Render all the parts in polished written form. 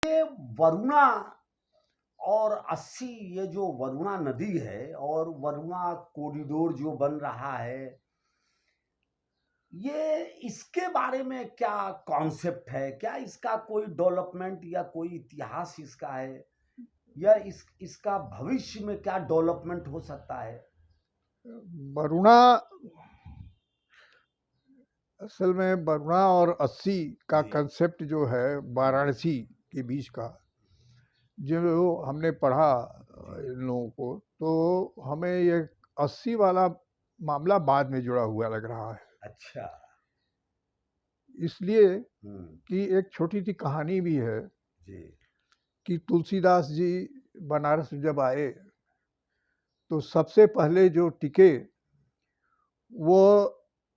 ये वरुणा और 80 ये जो वरुणा नदी है और वरुणा कॉरिडोर जो बन रहा है, ये इसके बारे में क्या कॉन्सेप्ट है? क्या इसका कोई डेवलपमेंट या कोई इतिहास इसका है? या इसका भविष्य में क्या डेवलपमेंट हो सकता है? वरुणा असल में वरुणा और 80 का जी, कंसेप्ट जो है वाराणसी के बीच का, जो हमने पढ़ा इन लोगों को, तो हमें ये 80 वाला मामला बाद में जुड़ा हुआ लग रहा है। अच्छा। इसलिए हुँ, कि एक छोटी सी कहानी भी है जी, कि तुलसीदास जी बनारस जब आए तो सबसे पहले जो टिके वो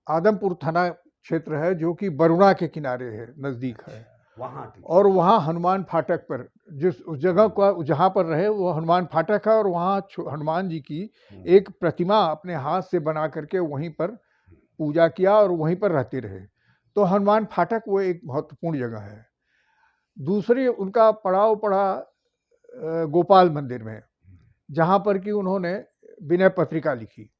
आदमपुर थाना क्षेत्र है, जो कि वरुणा के किनारे है, नज़दीक है। अच्छा, वहाँ और टिके। वहाँ हनुमान फाटक पर, जिस उस जगह हुँ, का जहाँ पर रहे वो हनुमान फाटक है, और वहाँ हनुमान जी की हुँ, एक प्रतिमा अपने हाथ से बना करके वहीं पर हुँ, पूजा किया और वहीं पर रहते रहे। तो हनुमान फाटक वो एक महत्वपूर्ण जगह है। दूसरी उनका पड़ाव पड़ा गोपाल मंदिर में, हुँ, जहाँ पर कि उन्होंने विनय पत्रिका लिखी।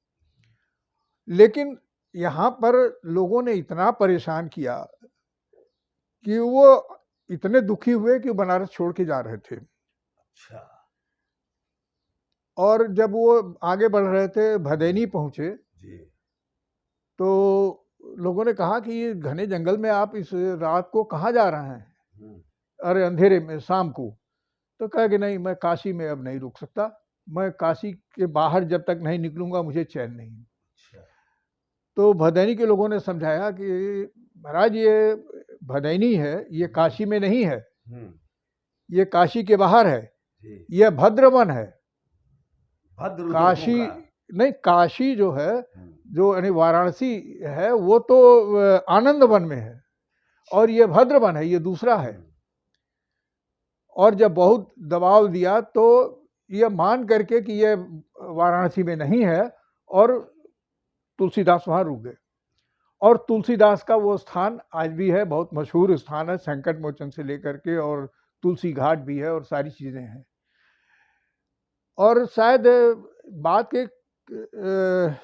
लेकिन यहाँ पर लोगों ने इतना परेशान किया कि वो इतने दुखी हुए कि बनारस छोड़ के जा रहे थे। अच्छा। और जब वो आगे बढ़ रहे थे, हुँ, भदैनी पहुँचे, जी, तो लोगों ने कहा कि ये घने जंगल में आप इस रात को कहाँ जा रहे हैं? हुँ, अरे अंधेरे में, शाम को। तो कहा कि नहीं, मैं काशी में अब नहीं रुक सकता। मैं काशी के बाहर जब तक नहीं निकलूँगा मुझे चैन नहीं। अच्छा। तो भदैनी के लोगों ने समझाया कि महाराज ये भदैनी है, ये हुँ, काशी में नहीं है, हुँ, ये काशी के बाहर है, जी, ये भद्रवन है। भद्र लोगों काशी का। नहीं, काशी जो है, हुँ, जो यानी वाराणसी है, वो तो आनंद वन में है, अच्छा। और ये भद्रवन है, ये दूसरा है। हुँ, और जब बहुत दबाव दिया तो ये मान करके कि ये वाराणसी में नहीं है, और तुलसीदास वहाँ रुक गए। और तुलसीदास का वो स्थान आज भी है, बहुत मशहूर स्थान है, संकट मोचन से लेकर के, और तुलसी घाट भी है और सारी चीज़ें हैं। और शायद बात के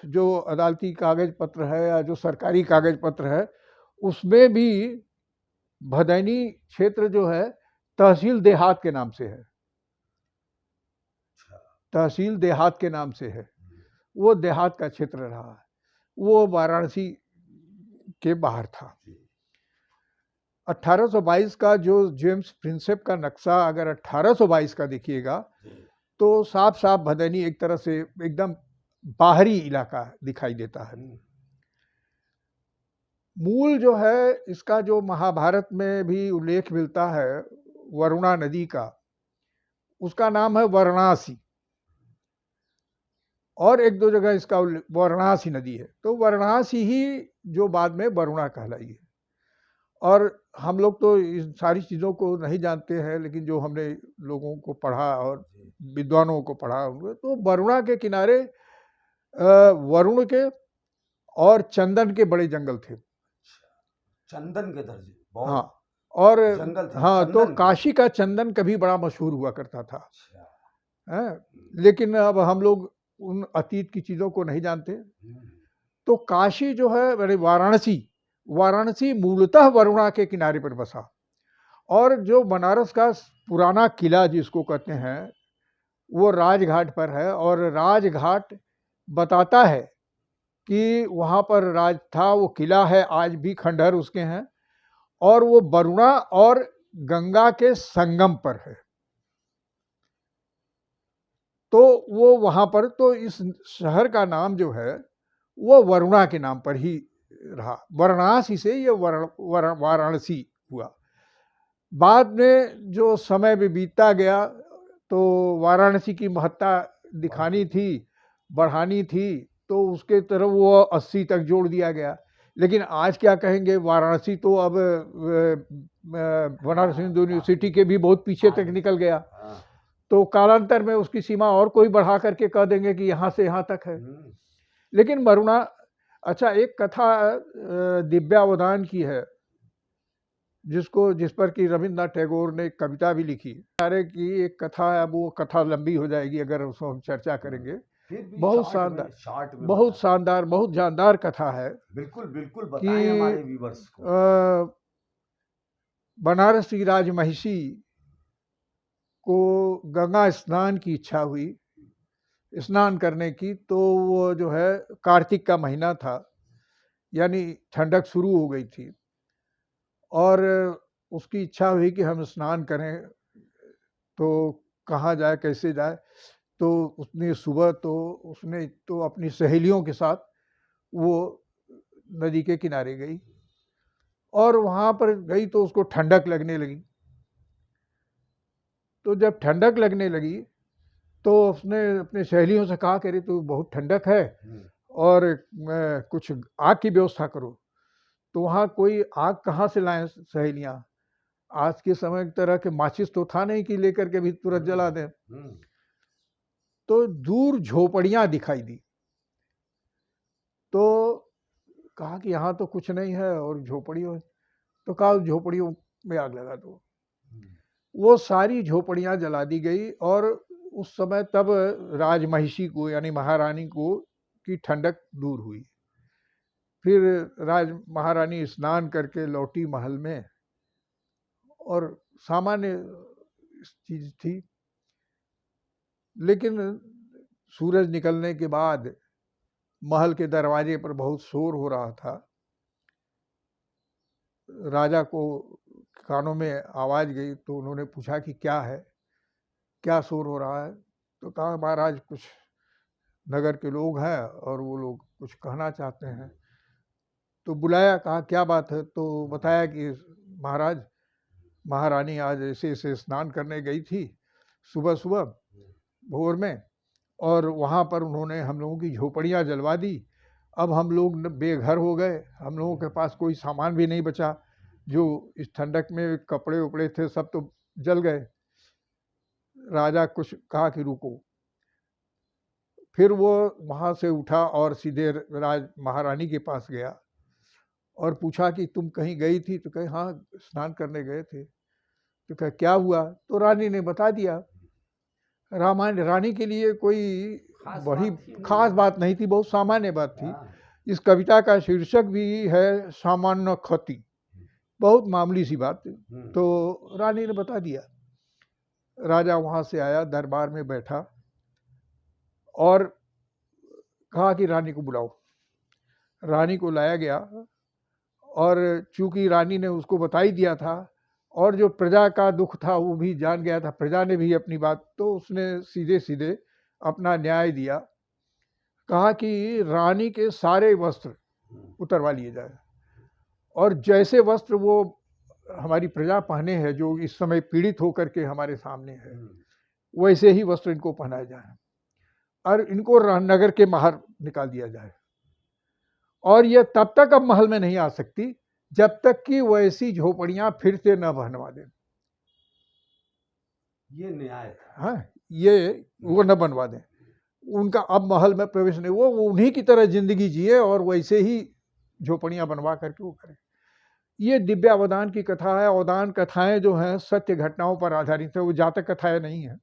जो अदालती कागज पत्र है या जो सरकारी कागज पत्र है, उसमें भी भदैनी क्षेत्र जो है तहसील देहात के नाम से है। अच्छा। तहसील देहात के नाम से है। हुँ, वो देहात का क्षेत्र रहा है, वो वाराणसी के बाहर था। जी, 1822 का जो जेम्स प्रिंसेप का नक्शा अगर 1822 का देखिएगा, जी, तो साफ साफ भदैनी एक तरह से एकदम बाहरी इलाका दिखाई देता है। हुँ, मूल जो है इसका, जो महाभारत में भी उल्लेख मिलता है वरुणा नदी का, उसका नाम है वाराणसी। और एक दो जगह इसका वाराणसी नदी है, तो वाराणसी ही जो बाद में वरुणा कहलाई है। और हम लोग तो इन सारी चीज़ों को नहीं जानते हैं, लेकिन जो हमने लोगों को पढ़ा और जी, विद्वानों को पढ़ा हुआ, तो वरुणा के किनारे वरुण के और चंदन के बड़े जंगल थे। अच्छा। चंदन के दर्जे, हाँ। बहुत और जंगल थे हाँ, तो चंदन के। काशी का चंदन कभी बड़ा मशहूर हुआ करता था, अच्छा। हैं? हुँ, लेकिन अब हम लोग उन अतीत की चीज़ों को नहीं जानते। हुँ, तो काशी जो है, अरे वाराणसी, वाराणसी मूलतः वरुणा के किनारे पर बसा। और जो बनारस का पुराना किला जिसको कहते हैं, वो राजघाट पर है, और राजघाट बताता है कि वहाँ पर राज था, वो किला है, आज भी खंडहर उसके हैं, और वो वरुणा और गंगा के संगम पर है। तो वो वहाँ पर, तो इस शहर का नाम जो है वो वरुणा के नाम पर ही रहा। वाराणसी से ये वाराणसी हुआ। बाद में जो समय भी बीतता गया, तो वाराणसी की महत्ता बढ़ती दिखानी गई। थी, बढ़ानी थी, तो उसके तरफ वो 80 तक जोड़ दिया गया। लेकिन आज क्या कहेंगे, वाराणसी तो अब बनारस हाँ, हिंदू यूनिवर्सिटी के भी बहुत पीछे तक आगे निकल चल गया। गया। हाँ, तो कालांतर में उसकी सीमा और कोई बढ़ा करके कह देंगे कि यहाँ से यहाँ तक है। हुँ, लेकिन वरुणा, अच्छा, एक कथा दिव्यावधान की है जिस पर कि रविन्द्रनाथ टैगोर ने एक कविता भी लिखी। सारे की एक कथा है, अब वो कथा लंबी हो जाएगी अगर उसको हम चर्चा करेंगे। फिर भी बहुत शॉर्ट में बहुत बता शानदार, बहुत जानदार कथा है बिल्कुल बिल्कुल कि बताएं हमारे व्यूवर्स को। बनारस की राजमहिषी को गंगा स्नान की इच्छा हुई, स्नान करने की। तो वो जो है कार्तिक का महीना था, यानी ठंडक शुरू हो गई थी, और उसकी इच्छा हुई कि हम स्नान करें, तो कहाँ जाए, कैसे जाए। तो उसने तो अपनी सहेलियों के साथ वो नदी के किनारे गई, और वहाँ पर गई तो उसको ठंडक लगने लगी। तो जब ठंडक लगने लगी तो उसने अपनी सहेलियों से कहा, कह रही तो बहुत ठंडक है और कुछ आग की व्यवस्था करो। तो वहाँ कोई आग कहाँ से लाएं सहेलियाँ? आज के समय की तरह के माचिस तो था नहीं कि लेकर के भी तुरंत जला दें। तो दूर झोपड़ियाँ दिखाई दी, तो कहा कि यहाँ तो कुछ नहीं है, और झोपड़ियों, तो कहा झोपड़ियों में आग लगा दो। वो सारी झोपड़ियाँ जला दी गई, और उस समय तब राजमहिषी को यानी महारानी को की ठंडक दूर हुई। फिर महारानी स्नान करके लौटी महल में, और सामान्य चीज थी। लेकिन सूरज निकलने के बाद महल के दरवाजे पर बहुत शोर हो रहा था। राजा को कानों में आवाज गई, तो उन्होंने पूछा कि क्या है, क्या शोर हो रहा है? तो कहा महाराज कुछ नगर के लोग हैं और वो लोग कुछ कहना चाहते हैं। तो बुलाया, कहा क्या बात है? तो बताया कि महाराज, महारानी आज ऐसे ऐसे स्नान करने गई थी सुबह सुबह भोर में, और वहाँ पर उन्होंने हम लोगों की झोपड़ियाँ जलवा दी। अब हम लोग बेघर हो गए, हम लोगों के पास कोई सामान भी नहीं बचा, जो इस ठंडक में कपड़े उपड़े थे सब तो जल गए। राजा कुछ कहा कि रुको। फिर वो वहाँ से उठा और सीधे महारानी के पास गया और पूछा कि तुम कहीं गई थी? तो कहे हाँ, स्नान करने गए थे। तो कहे क्या हुआ? तो रानी ने बता दिया। रानी के लिए कोई बड़ी खास बात नहीं थी, बहुत सामान्य बात थी। इस कविता का शीर्षक भी है सामान्य क्षति, बहुत मामूली सी बात। तो रानी ने बता दिया। राजा वहाँ से आया, दरबार में बैठा और कहा कि रानी को बुलाओ। रानी को लाया गया, और चूंकि रानी ने उसको बता ही दिया था, और जो प्रजा का दुख था वो भी जान गया था, प्रजा ने भी अपनी बात, तो उसने सीधे सीधे अपना न्याय दिया। कहा कि रानी के सारे वस्त्र उतरवा लिए जाए, और जैसे वस्त्र वो हमारी प्रजा पहने हैं, जो इस समय पीड़ित होकर के हमारे सामने है, वैसे ही वस्त्र इनको पहनाए जाए, और इनको नगर के बाहर निकाल दिया जाए। और ये तब तक अब महल में नहीं आ सकती जब तक कि वैसी झोपड़ियां फिर से न बनवा दें। ये न्याय था। हाँ, ये वो न बनवा दें, उनका अब महल में प्रवेश नहीं, वो उन्हीं की तरह जिंदगी जिए और वैसे ही झोपड़ियां बनवा करके वो करें। ये दिव्यावदान की कथा है। अवदान कथाएं जो हैं सत्य घटनाओं पर आधारित है, वो जातक कथाएं नहीं है,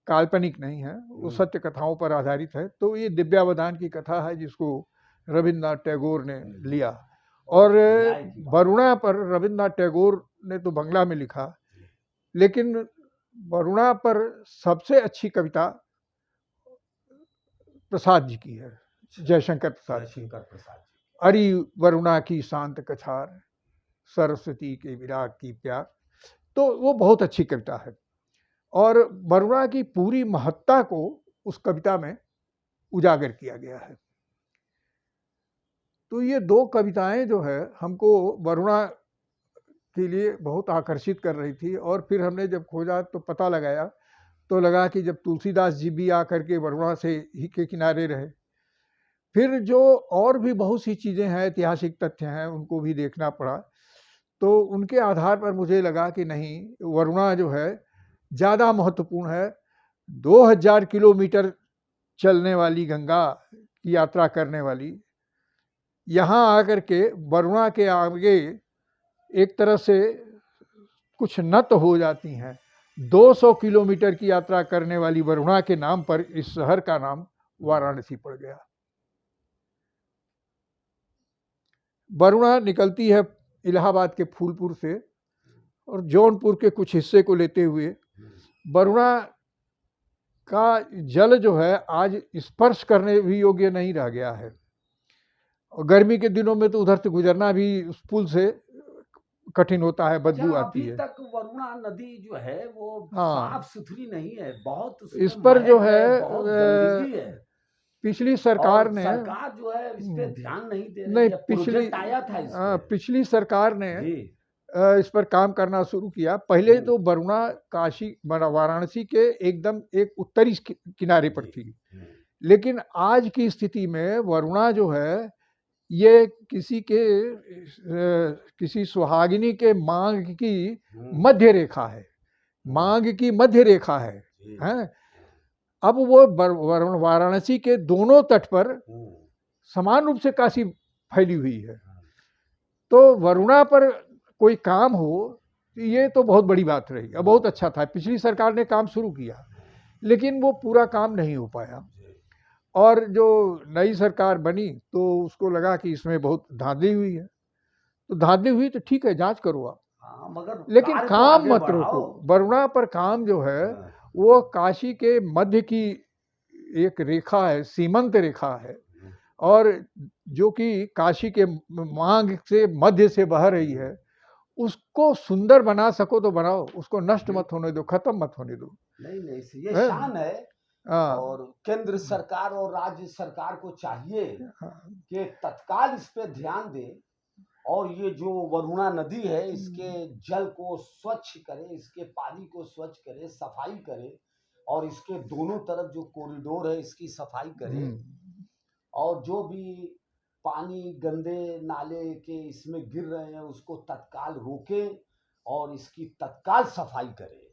काल्पनिक नहीं है, वो सत्य कथाओं पर आधारित है। तो ये दिव्यावदान की कथा है जिसको रविन्द्रनाथ टैगोर ने लिया। और वरुणा पर रविन्द्रनाथ टैगोर ने तो बंगला में लिखा, लेकिन वरुणा पर सबसे अच्छी कविता प्रसाद जी की है, जयशंकर प्रसाद। अरि वरुणा की शांत कछार, सरस्वती के विराग की प्यार। तो वो बहुत अच्छी कविता है, और वरुणा की पूरी महत्ता को उस कविता में उजागर किया गया है। तो ये दो कविताएं जो है हमको वरुणा के लिए बहुत आकर्षित कर रही थी। और फिर हमने जब खोजा तो पता लगाया, तो लगा कि जब तुलसीदास जी भी आकर के वरुणा से ही के किनारे रहे। फिर जो और भी बहुत सी चीज़ें हैं, ऐतिहासिक तथ्य हैं, उनको भी देखना पड़ा। तो उनके आधार पर मुझे लगा कि नहीं, वरुणा जो है ज़्यादा महत्वपूर्ण है। 2000 किलोमीटर चलने वाली गंगा की यात्रा करने वाली, यहाँ आकर के वरुणा के आगे एक तरह से कुछ नत हो जाती हैं। 200 किलोमीटर की यात्रा करने वाली वरुणा के नाम पर इस शहर का नाम वाराणसी पड़ गया। वरुणा निकलती है इलाहाबाद के फूलपुर से और जौनपुर के कुछ हिस्से को लेते हुए। वरुणा का जल जो है आज स्पर्श करने भी योग्य नहीं रह गया है, और गर्मी के दिनों में तो उधर से गुजरना भी उस पुल से कठिन होता है, बदबू आती अभी है। तक वरुणा नदी जो है वो हाँ, साफ सुथरी नहीं है, बहुत इस उसमें पर जो महक है, बहुत गंदगी है। पिछली और सरकार ने सरकार जो है इस पे ध्यान नहीं दे नहीं रही है। प्रोजेक्ट आया था इस पे पिछली सरकार ने जी, इस पर काम करना शुरू किया। पहले तो वरुणा काशी वाराणसी के एकदम एक उत्तरी किनारे पर थी, लेकिन आज की स्थिति में वरुणा जो है ये किसी सुहागिनी के मांग की मध्य रेखा है, मांग की मध्य रेखा है, हैं? अब वो वाराणसी के दोनों तट पर समान रूप से काशी फैली हुई है, तो वरुणा पर कोई काम हो ये तो बहुत बड़ी बात रही और बहुत अच्छा था। पिछली सरकार ने काम शुरू किया, लेकिन वो पूरा काम नहीं हो पाया, और जो नई सरकार बनी तो उसको लगा कि इसमें बहुत धांधली हुई है, तो धांधली हुई तो ठीक है, जांच करो आप, मगर लेकिन कार्य तो काम आगे मत बढ़ाओ। रोको। वरुणा पर काम जो है वो काशी के मध्य की एक रेखा है, सीमंत रेखा है, और जो कि काशी के मांग से मध्य से बह रही है, उसको सुंदर बना सको तो बनाओ, उसको नष्ट मत होने दो, खत्म मत होने दो। नहीं ये शान है। हाँ, और केंद्र सरकार और राज्य सरकार को चाहिए कि तत्काल इस पे ध्यान दे, और ये जो वरुणा नदी है इसके जल को स्वच्छ करे, इसके पानी को स्वच्छ करे, सफाई करे, और इसके दोनों तरफ जो कॉरिडोर है इसकी सफाई करे, और जो भी पानी गंदे नाले के इसमें गिर रहे हैं उसको तत्काल रोके और इसकी तत्काल सफाई करे।